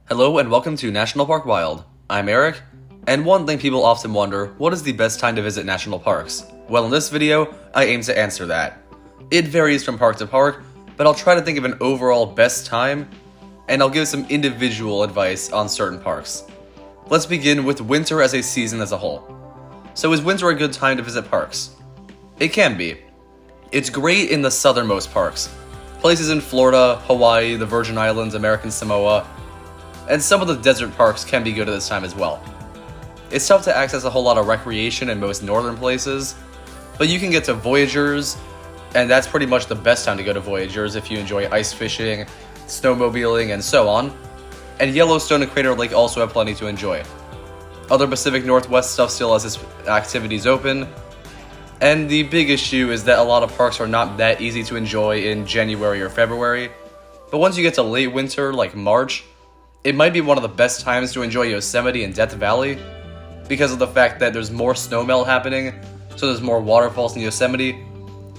Hello and welcome to National Park Wild. I'm Eric, and one thing people often wonder, what is the best time to visit national parks? Well, in this video, I aim to answer that. It varies from park to park, but I'll try to think of an overall best time, and I'll give some individual advice on certain parks. Let's begin with winter as a season as a whole. So is winter a good time to visit parks? It can be. It's great in the southernmost parks. Places in Florida, Hawaii, the Virgin Islands, American Samoa, and some of the desert parks can be good at this time as well. It's tough to access a whole lot of recreation in most northern places, but you can get to Voyageurs, and that's pretty much the best time to go to Voyageurs if you enjoy ice fishing, snowmobiling, and so on. And Yellowstone and Crater Lake also have plenty to enjoy. Other Pacific Northwest stuff still has its activities open, and the big issue is that a lot of parks are not that easy to enjoy in January or February, but once you get to late winter like March, it might be one of the best times to enjoy Yosemite and Death Valley because of the fact that there's more snowmelt happening, so there's more waterfalls in Yosemite,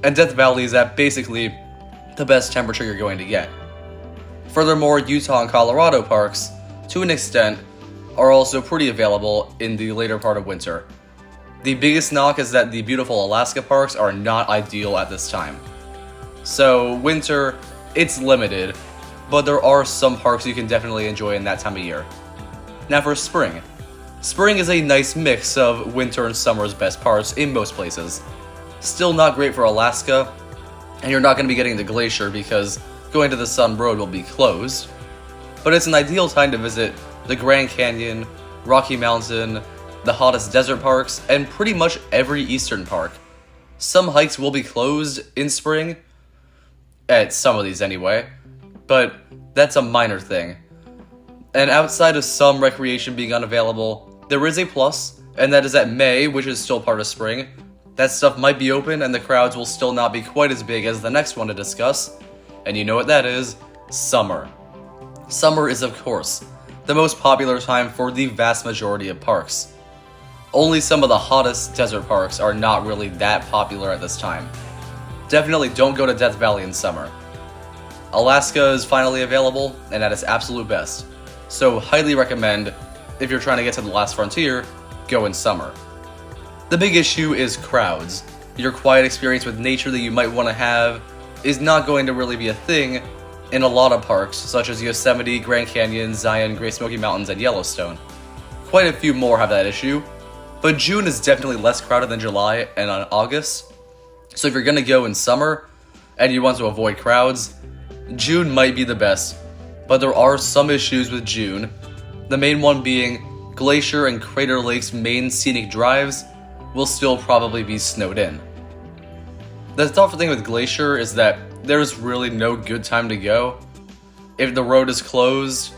and Death Valley is at basically the best temperature you're going to get. Furthermore, Utah and Colorado parks, to an extent, are also pretty available in the later part of winter. The biggest knock is that the beautiful Alaska parks are not ideal at this time. So winter, it's limited, but there are some parks you can definitely enjoy in that time of year. Now for spring. Spring is a nice mix of winter and summer's best parts in most places. Still not great for Alaska, and you're not going to be getting the glacier because going to the Sun Road will be closed. But it's an ideal time to visit the Grand Canyon, Rocky Mountain, the hottest desert parks, and pretty much every eastern park. Some hikes will be closed in spring, at some of these anyway, but that's a minor thing. And outside of some recreation being unavailable, there is a plus, and that is that May, which is still part of spring, that stuff might be open and the crowds will still not be quite as big as the next one to discuss, and you know what that is, summer. Summer is, of course, the most popular time for the vast majority of parks. Only some of the hottest desert parks are not really that popular at this time. Definitely don't go to Death Valley in summer. Alaska is finally available, and at its absolute best. So highly recommend, if you're trying to get to the last frontier, go in summer. The big issue is crowds. Your quiet experience with nature that you might want to have is not going to really be a thing in a lot of parks, such as Yosemite, Grand Canyon, Zion, Great Smoky Mountains, and Yellowstone. Quite a few more have that issue, but June is definitely less crowded than July and August. So if you're going to go in summer, and you want to avoid crowds, June might be the best, but there are some issues with June, the main one being Glacier and Crater Lake's main scenic drives will still probably be snowed in. The tough thing with Glacier is that there's really no good time to go. If the road is closed,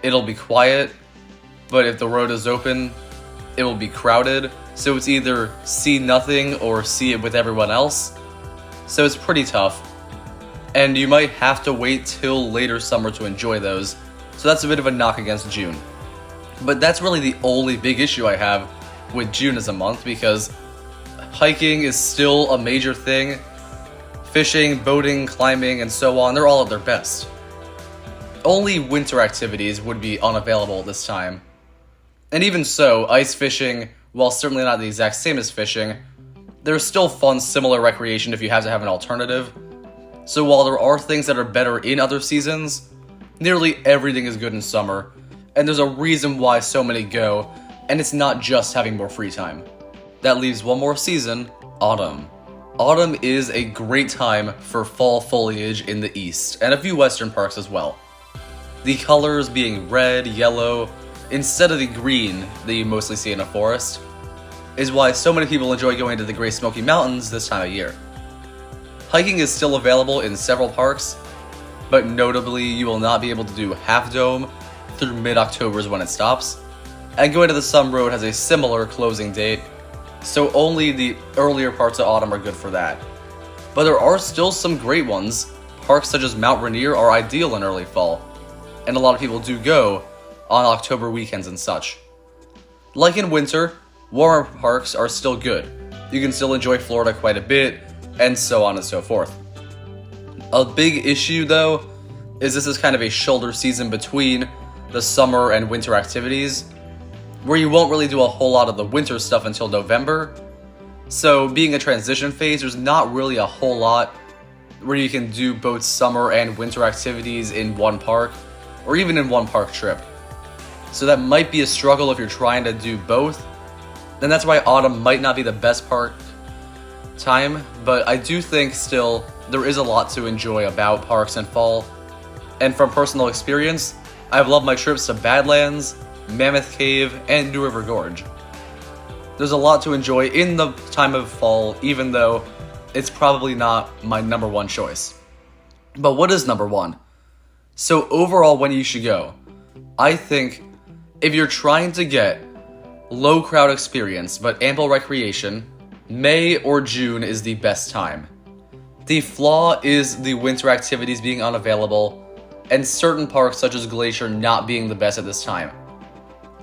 it'll be quiet, but if the road is open, it will be crowded, so it's either see nothing or see it with everyone else, so it's pretty tough. And you might have to wait till later summer to enjoy those, so that's a bit of a knock against June. But that's really the only big issue I have with June as a month, because hiking is still a major thing. Fishing, boating, climbing, and so on, they're all at their best. Only winter activities would be unavailable at this time. And even so, ice fishing, while certainly not the exact same as fishing, there's still fun similar recreation if you have to have an alternative. So while there are things that are better in other seasons, nearly everything is good in summer, and there's a reason why so many go, and it's not just having more free time. That leaves one more season, autumn. Autumn is a great time for fall foliage in the east, and a few western parks as well. The colors being red, yellow, instead of the green that you mostly see in a forest, is why so many people enjoy going to the Great Smoky Mountains this time of year. Hiking is still available in several parks, but notably you will not be able to do Half Dome through mid-October is when it stops, and going to the Sun Road has a similar closing date, so only the earlier parts of autumn are good for that. But there are still some great ones. Parks such as Mount Rainier are ideal in early fall, and a lot of people do go on October weekends and such. Like in winter, warmer parks are still good. You can still enjoy Florida quite a bit, and so on and so forth. A big issue, though, is this is kind of a shoulder season between the summer and winter activities, where you won't really do a whole lot of the winter stuff until November. So being a transition phase, there's not really a whole lot where you can do both summer and winter activities in one park, or even in one park trip. So that might be a struggle if you're trying to do both. And that's why autumn might not be the best park time, but I do think still there is a lot to enjoy about parks in fall. And from personal experience, I've loved my trips to Badlands, Mammoth Cave, and New River Gorge. There's a lot to enjoy in the time of fall, even though it's probably not my number one choice. But what is number one? So overall, when you should go, I think if you're trying to get low crowd experience but ample recreation, May or June is the best time. The flaw is the winter activities being unavailable and certain parks such as Glacier not being the best at this time.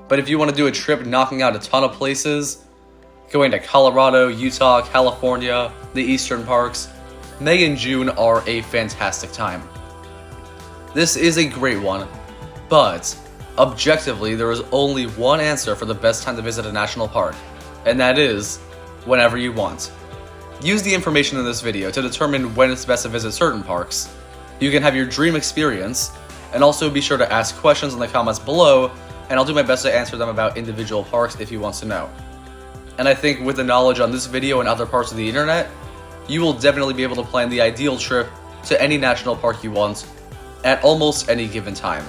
But if you want to do a trip knocking out a ton of places, going to Colorado, Utah, California, the eastern parks, May and June are a fantastic time. This is a great one, but objectively there is only one answer for the best time to visit a national park, and that is whenever you want. Use the information in this video to determine when it's best to visit certain parks. You can have your dream experience, and also be sure to ask questions in the comments below, and I'll do my best to answer them about individual parks if you want to know. And I think with the knowledge on this video and other parts of the internet, you will definitely be able to plan the ideal trip to any national park you want at almost any given time.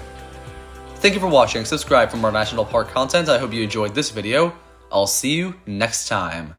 Thank you for watching. Subscribe for more national park content. I hope you enjoyed this video. I'll see you next time.